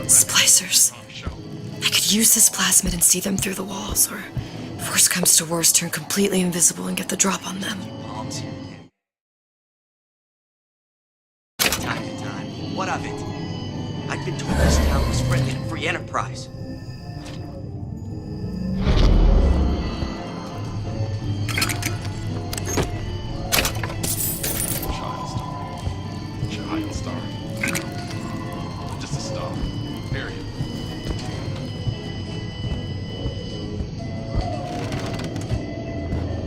Splicers. I could use this plasmid and see them through the walls, or if worst comes to worst, turn completely invisible and get the drop on them. Time to time. What of it? I'd been told this town was friendly to free enterprise. Child star. Just a star. Period.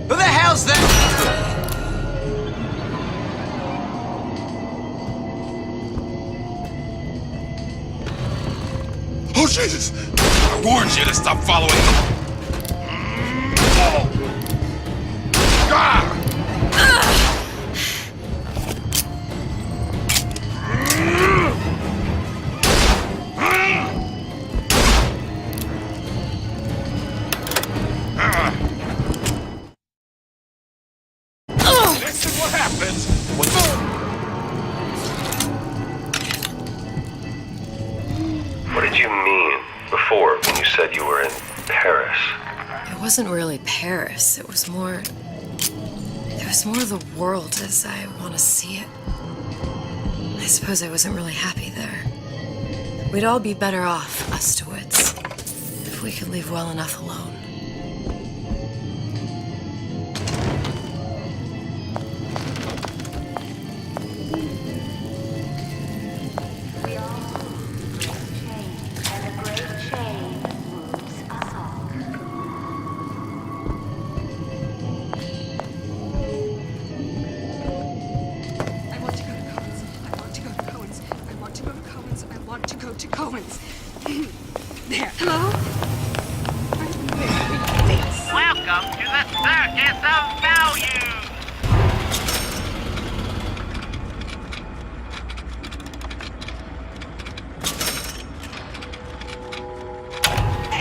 Who the hell's that? Oh, Jesus! I warned you to stop following me. Ah! This is what happens when... What did you mean before when you said you were in Paris? It wasn't really Paris. It was more the world as I want to see it. I suppose I wasn't really happy there. We'd all be better off, us Stewits, if we could leave well enough alone. There. Hello? Welcome to the Circus of Value!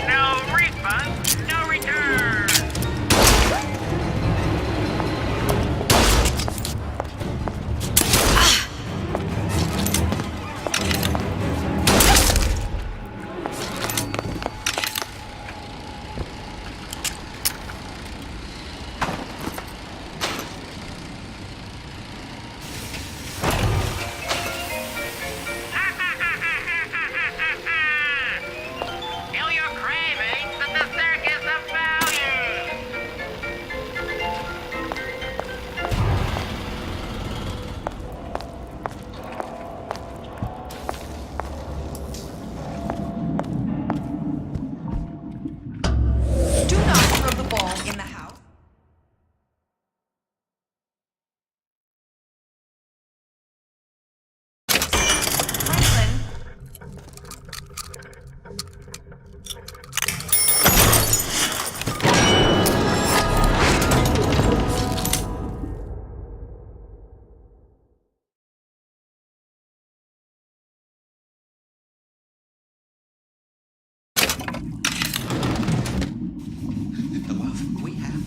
No refund, no return! Feel your cravings at the Circus of Value! Do not throw the ball in the house. Franklin. The love we have.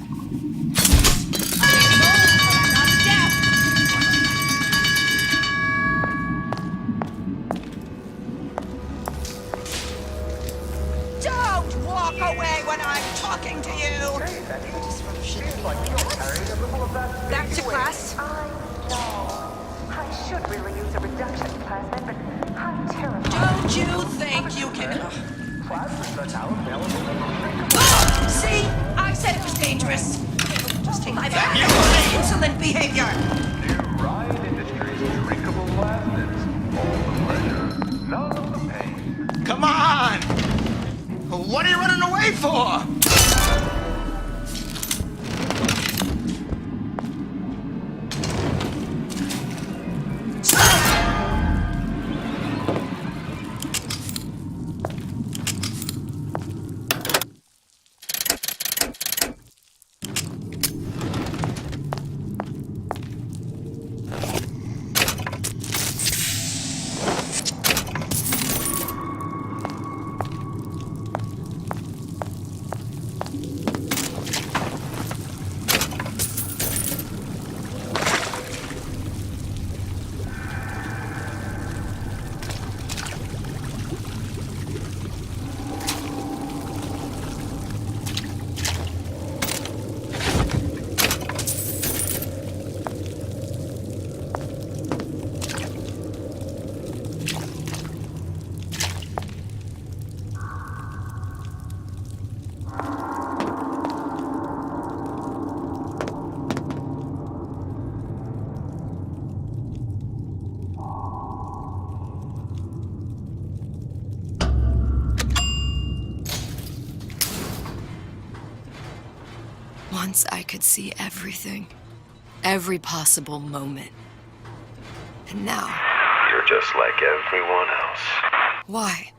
Don't walk away when I'm talking to you! Back to class. I know. I should really use a reduction plasmid, but I'm terrified. Don't you think you can... Plasmids are now available. Ah! See? I said it was dangerous. Just take my back. Insolent behavior. New Ryan Industries drinkable plasmids. All the pleasure, none of the pain. Come on! What are you running away for? once I could see everything. Every possible moment. And now... You're just like everyone else. Why?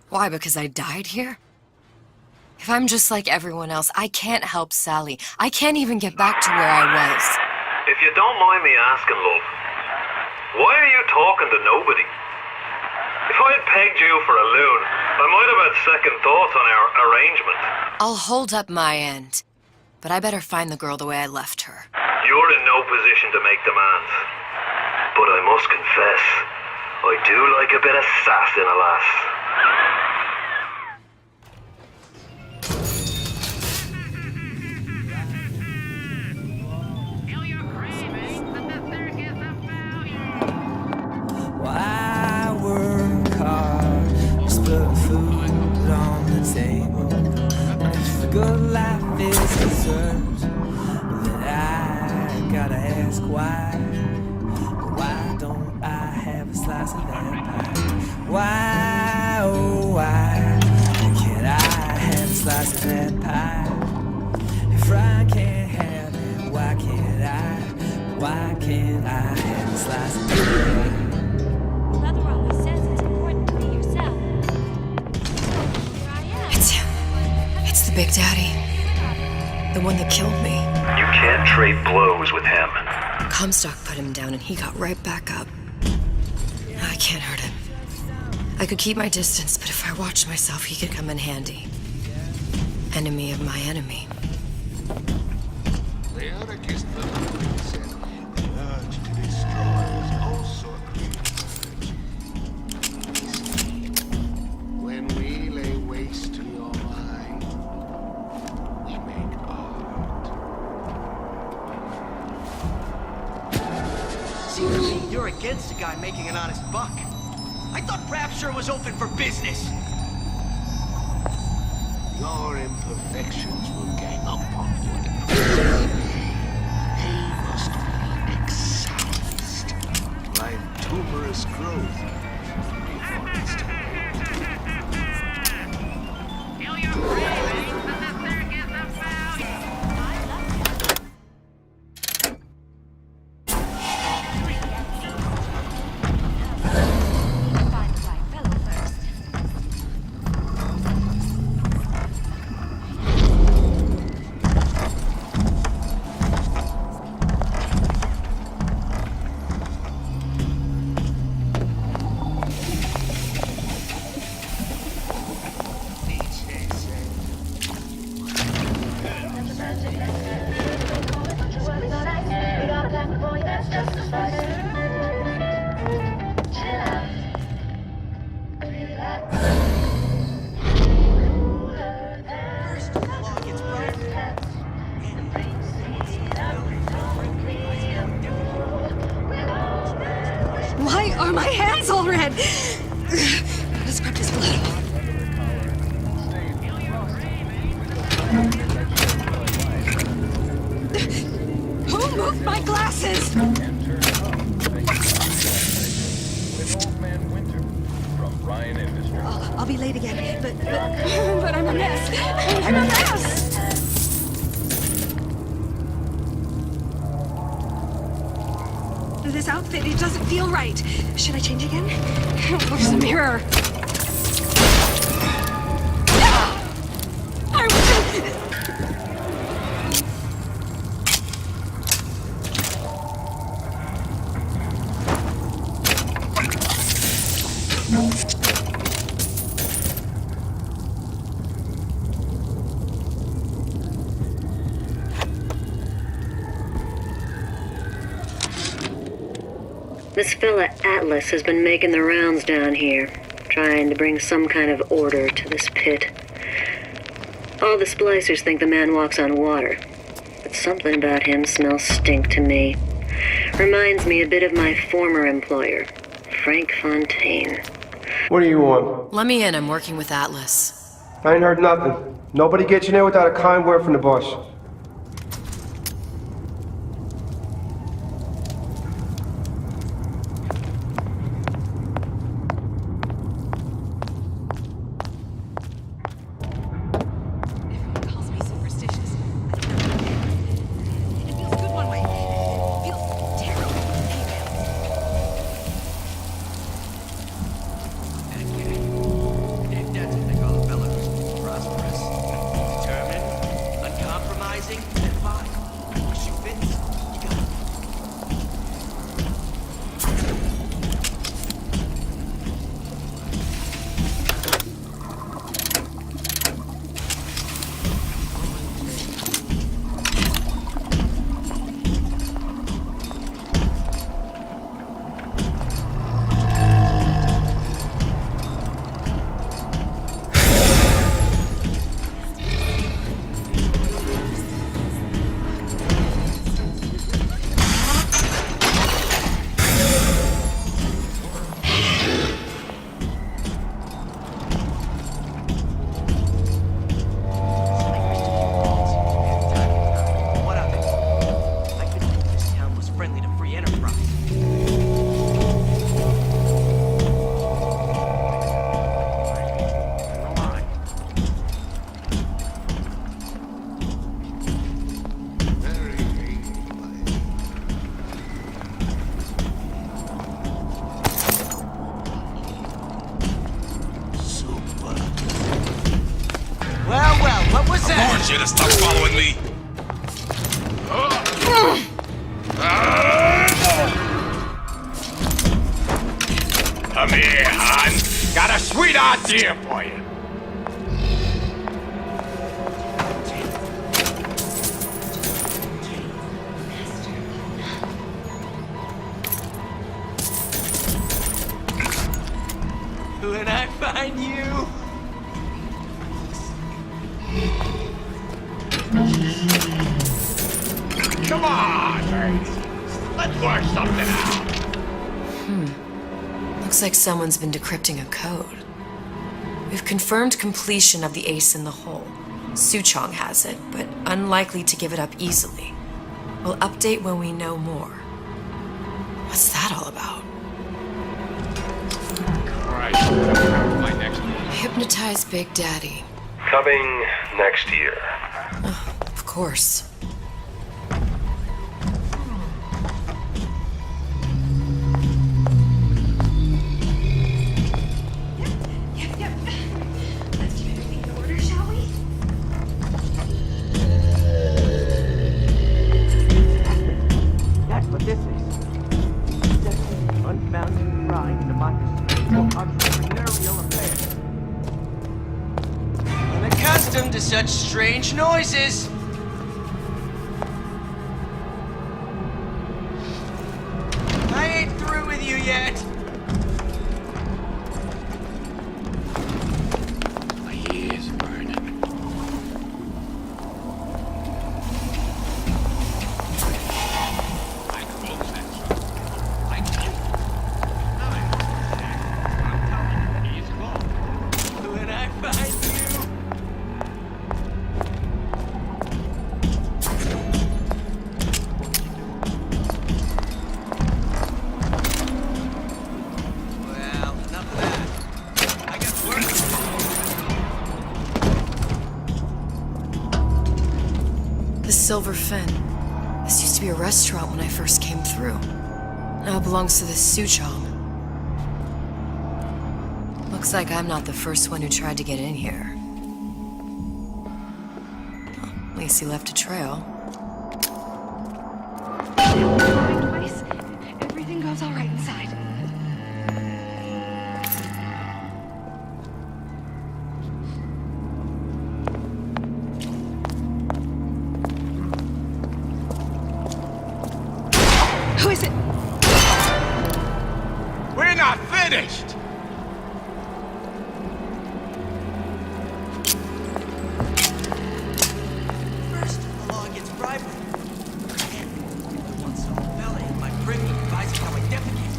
Why, because I died here? If I'm just like everyone else, I can't help Sally. I can't even get back to where I was. If you don't mind me asking, love, why are you talking to nobody? If I'd pegged you for a loon, I might have had second thoughts on our arrangement. I'll hold up my end, but I better find the girl the way I left her. You're in no position to make demands. But I must confess, I do like a bit of sass in a lass. Feel your cravings at the circus of value. I work hard, just put food on the table. If a good life is deserved, then I gotta ask why. Why don't I have a slice of that pie? Why, oh why can't I have a slice of that pie? If I can't have it, why can't I? Why can't I have a slice of that pie? Nothing wrong with says it's important to be yourself. Here I am. It's him. It's the Big Daddy. The one that killed me. You can't trade blows with him. Comstock put him down and he got right back up. I can't hurt him. I could keep my distance, but if I watched myself, he could come in handy. Enemy of my enemy. The anarchist movement said the urge to destroy is also when we lay waste to your mind, we make art. Seems to me you're against a guy making an honest buck. I thought Rapture was open for business. Your imperfections will gang up on you. They must be excised like tuberous growth before it's time. Feel your cravings at the circus of value. Find the right fellow first. First, the law gets broken. Why are my hands all red? Gotta scrub this blood off. Who moved my glasses? With Old Man Winter from Ryan Industries. I'll be late again, but I'm a mess. I'm a mess. This outfit, it doesn't feel right. Should I change again? Where's the mirror? This fella Atlas has been making the rounds down here, trying to bring some kind of order to this pit. All the splicers think the man walks on water, but something about him smells stink to me. Reminds me a bit of my former employer, Frank Fontaine. What do you want? Let me in, I'm working with Atlas. I ain't heard nothing. Nobody gets in there without a kind word from the boss. Everyone calls me superstitious. sweet idea for you. When I find you... Come on, Grace. Let's work something out. Looks like someone's been decrypting a code. We've confirmed completion of the ace in the hole. Suchong has it, but unlikely to give it up easily. We'll update when we know more. What's that all about? Christ, my next one. Hypnotize Big Daddy. Coming next year. Of course. Yep. Let's get everything in order, shall we? That's what this is. Unfounded grind, democracy, entrepreneurial affair. Unaccustomed to such strange noises. I ain't through with you yet. My ears are burning. I close that shop. I close I'm telling you, he's closed. When I find you... Well, enough of that. I got work. The Silver Fin. This used to be a restaurant when I first came through. Now it belongs to the Suchong. Looks like I'm not the first one who tried to get in here. Well, at least he left a trail. Place. Everything goes all right inside. Who is it? We're not finished. First, the law gets bribery. Then, once some fella in my privy advises how I defecate.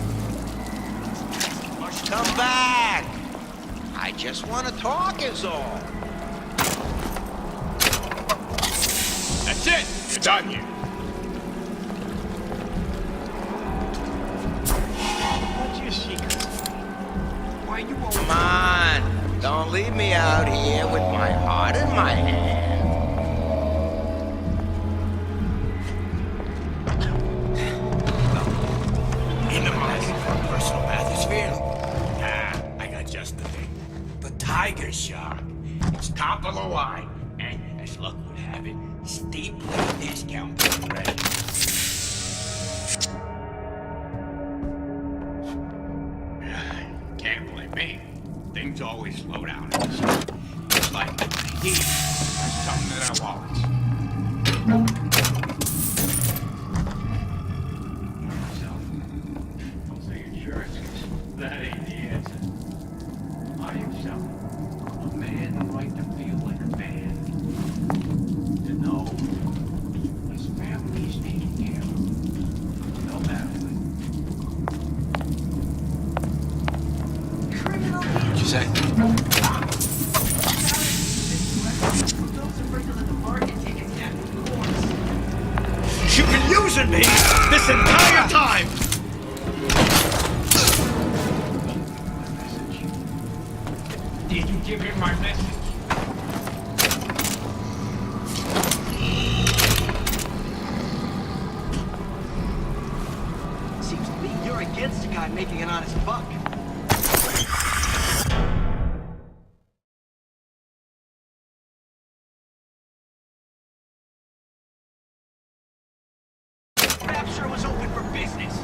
Come back! I just want to talk is all. That's it. You're done here. What's your secret? Why you always... Come on! Don't leave me out here with my heart in my hand. In the mind for a personal bathysphere? I got just the thing. The tiger shark. It's top of the line. And as luck would have it, steeply discounted already. Can't blame me. Things always slow down in this. It's like heat. There's something in our wallets. Don't say insurance, 'cause that ain't the answer. Buy yourself a man the right to feel like a man. To know his family is taken care of. No matter what. Criminal What'd you say? You've been using me this entire time! Did you give him my message? Seems to me you're against a guy making an honest buck. Rapture was open for business.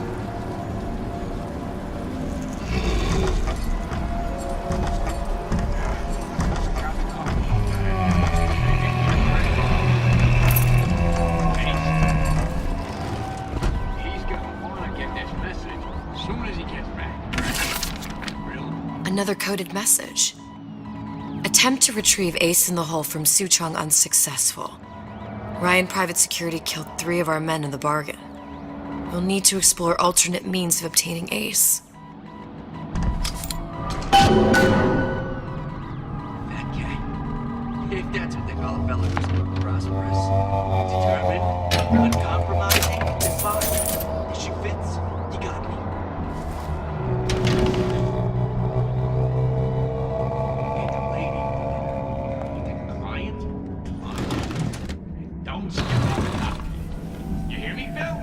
Another coded message. Attempt to retrieve Ace in the Hole from Suchong unsuccessful. Ryan Private Security killed 3 of our men in the bargain. You'll need to explore alternate means of obtaining Ace. That guy. If that's what they call a fellow who's prosperous, determined, uncompromising, then fine. If she fits, you got me. Ain't the lady. Ain't the client. Don't skip on the top. You hear me, Phil?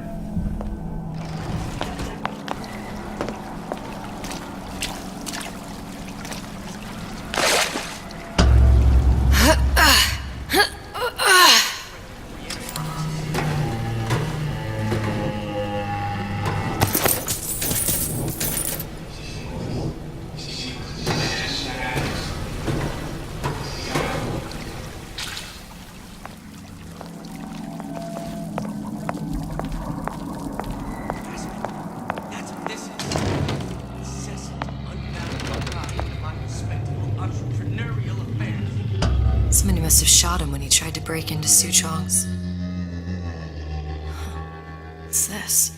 That's what this is. Incessant, unbound pride in my respectable entrepreneurial affairs. Somebody must have shot him when he tried to break into Suchong's. What's this?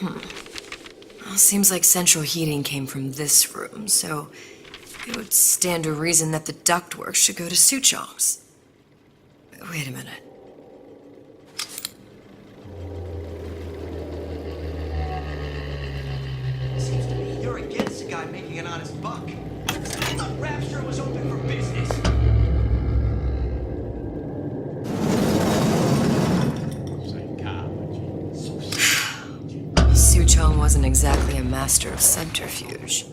Well, seems like central heating came from this room, so it would stand to reason that the ductwork should go to Suchong's. Wait a minute. Seems to me you're against a guy making an honest buck. I thought Rapture was open for business. Suchong wasn't exactly a master of subterfuge.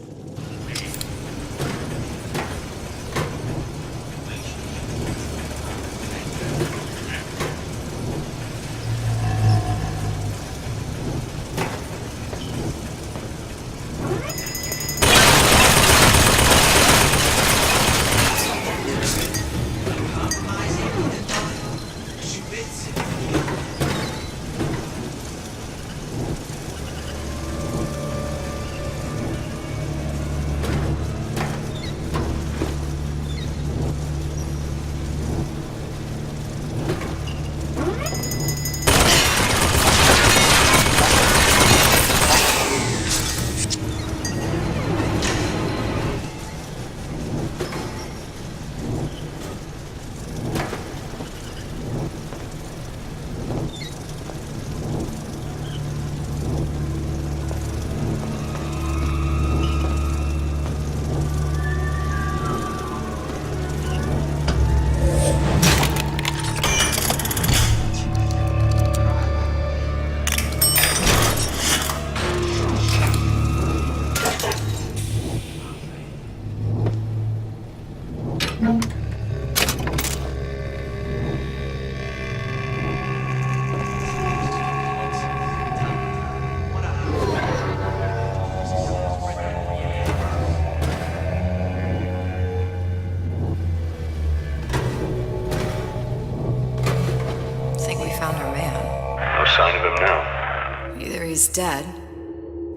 sign of him now. Either he's dead,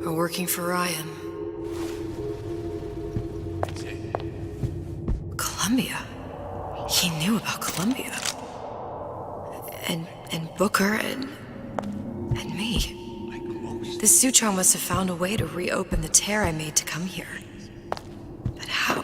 or working for Ryan. Columbia. He knew about Columbia. And Booker and me. This Sutron must have found a way to reopen the tear I made to come here. But how?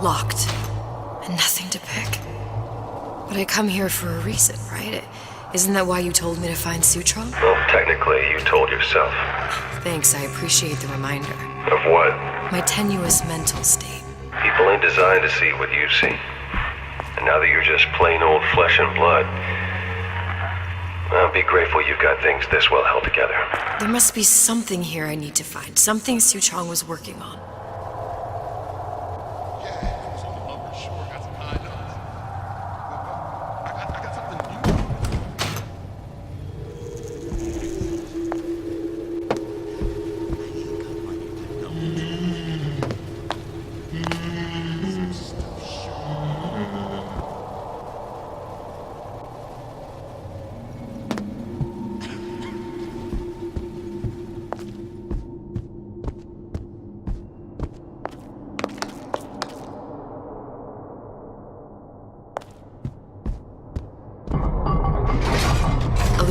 Locked. And nothing to pick. But I come here for a reason, right? Isn't that why you told me to find Sutron? Well, technically, you told yourself. Thanks, I appreciate the reminder. Of what? My tenuous mental state. People ain't designed to see what you see. And now that you're just plain old flesh and blood, well, be grateful you've got things this well held together. There must be something here I need to find. Something Sutron was working on.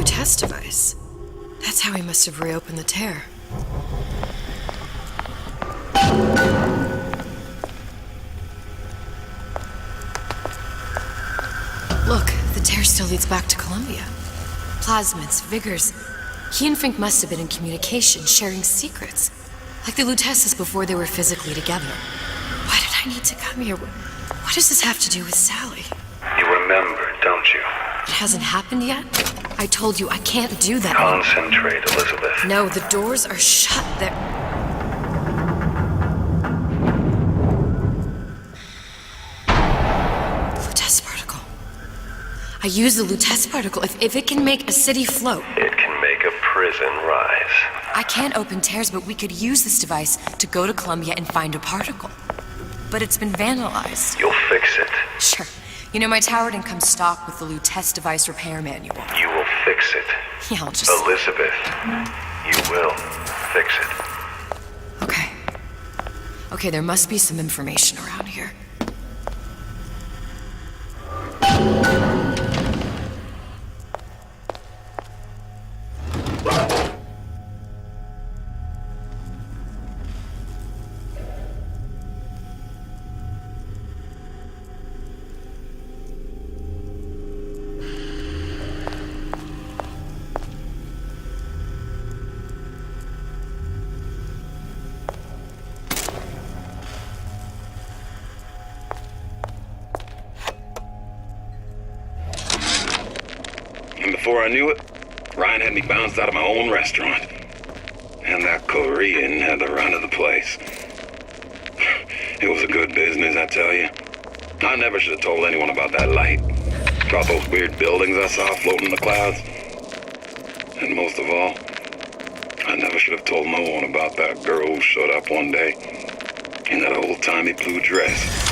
Test device. That's how he must have reopened the tear. Look, the tear still leads back to Columbia. Plasmids, Vigors. He and Fink must have been in communication, sharing secrets. Like the Lutesses before they were physically together. Why did I need to come here? What does this have to do with Sally? You remember, don't you? It hasn't happened yet? I told you I can't do that. Concentrate, Elizabeth. No, the doors are shut. They're... Lutece particle. I use the Lutece particle. If it can make a city float... It can make a prison rise. I can't open tears, but we could use this device to go to Columbia and find a particle. But it's been vandalized. You'll fix it. Sure. You know, my tower didn't come stock with the Lutece device repair manual. You will fix it. Yeah, I'll just... Elizabeth, you will fix it. Okay. Okay, there must be some information around here. And before I knew it, Ryan had me bounced out of my own restaurant. And that Korean had the run of the place. It was a good business, I tell you. I never should have told anyone about that light. About those weird buildings I saw floating in the clouds. And most of all, I never should have told no one about that girl who showed up one day in that old-timey blue dress.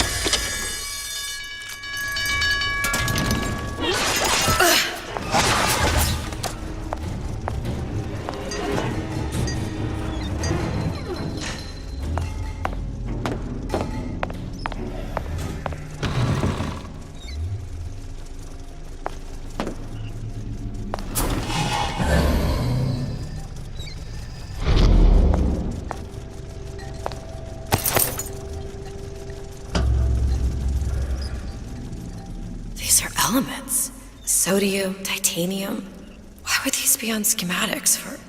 Elements. Sodium, titanium. Why would these be on schematics for...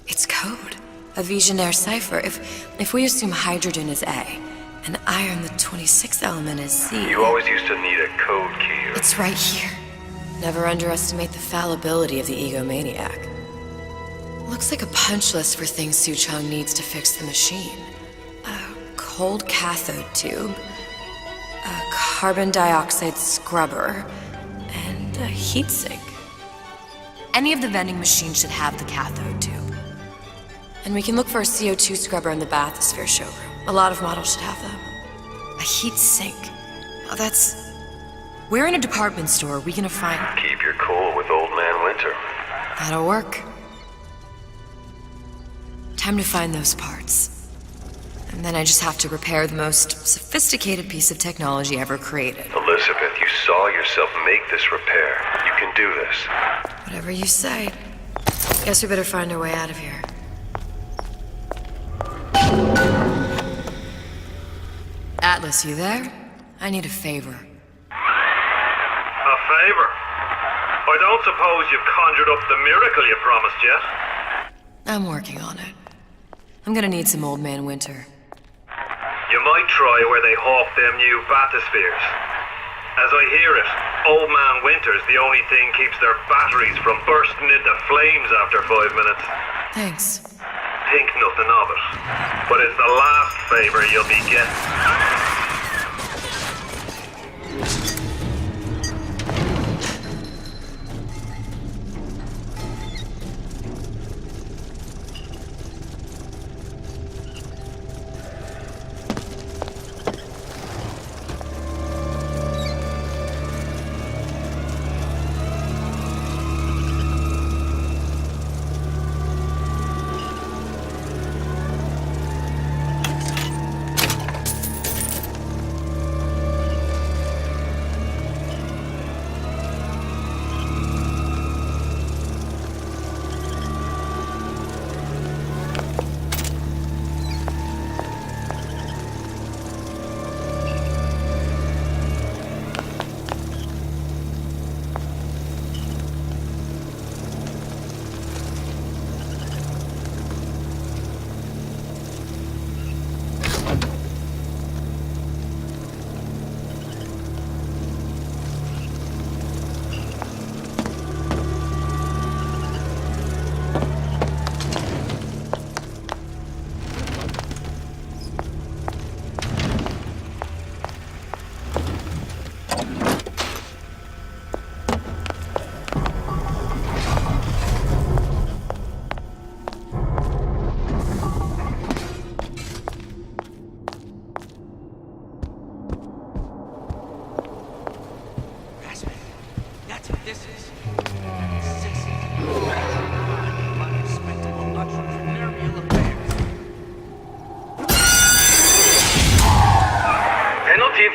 It's code. A Visionaire cipher. If we assume hydrogen is A, and iron, the 26th element, is Z... You always used to need a code key. It's right here. Never underestimate the fallibility of the egomaniac. Looks like a punch list for things Suchong needs to fix the machine. A cold cathode tube, a carbon dioxide scrubber, and a heatsink. Any of the vending machines should have the cathode tube. And we can look for a CO2 scrubber in the bathysphere showroom. A lot of models should have them. A heatsink. Oh, that's... Where in a department store are we gonna find... Keep your cool with Old Man Winter. That'll work. Time to find those parts. And then I just have to repair the most sophisticated piece of technology ever created. Elizabeth, you saw yourself make this repair. You can do this. Whatever you say. Guess we better find our way out of here. Atlas, you there? I need a favor. A favor? I don't suppose you've conjured up the miracle you promised yet? I'm working on it. I'm gonna need some Old Man Winter. You might try where they hawk them new bathyspheres. As I hear it, Old Man Winter's the only thing keeps their batteries from bursting into flames after 5 minutes. Thanks. Think nothing of it. But it's the last favor you'll be getting.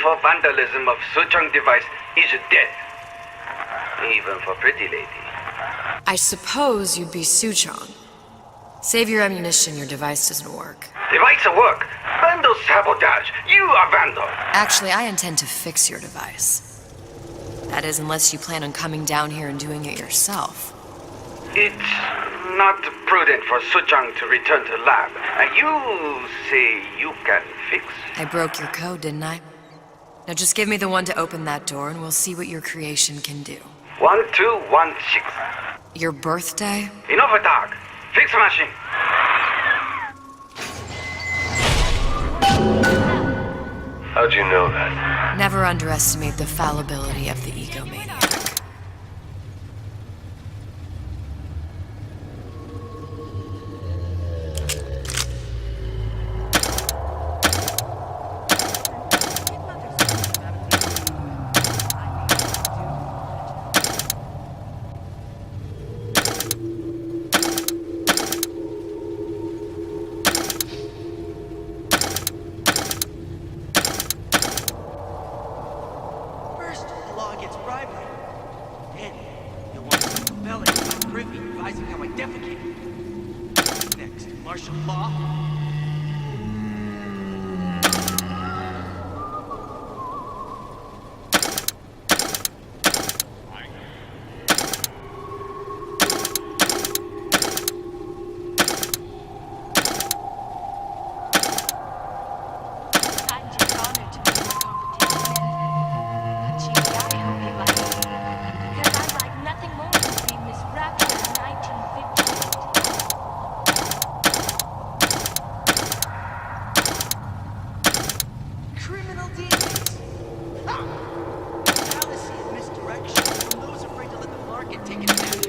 For vandalism of Suchong device is death. Even for pretty lady. I suppose you'd be Suchong. Save your ammunition, your device doesn't work. Device work. Vandal sabotage. You are vandal. Actually, I intend to fix your device. That is, unless you plan on coming down here and doing it yourself. It's not prudent for Suchong to return to lab. You say you can fix? I broke your code, didn't I? Now just give me the one to open that door and we'll see what your creation can do. 1216. Your birthday? Enough talk. Fix machine. How'd you know that? Never underestimate the fallibility of the egomaniac. Fallacy and misdirection from those afraid to let the market take advantage.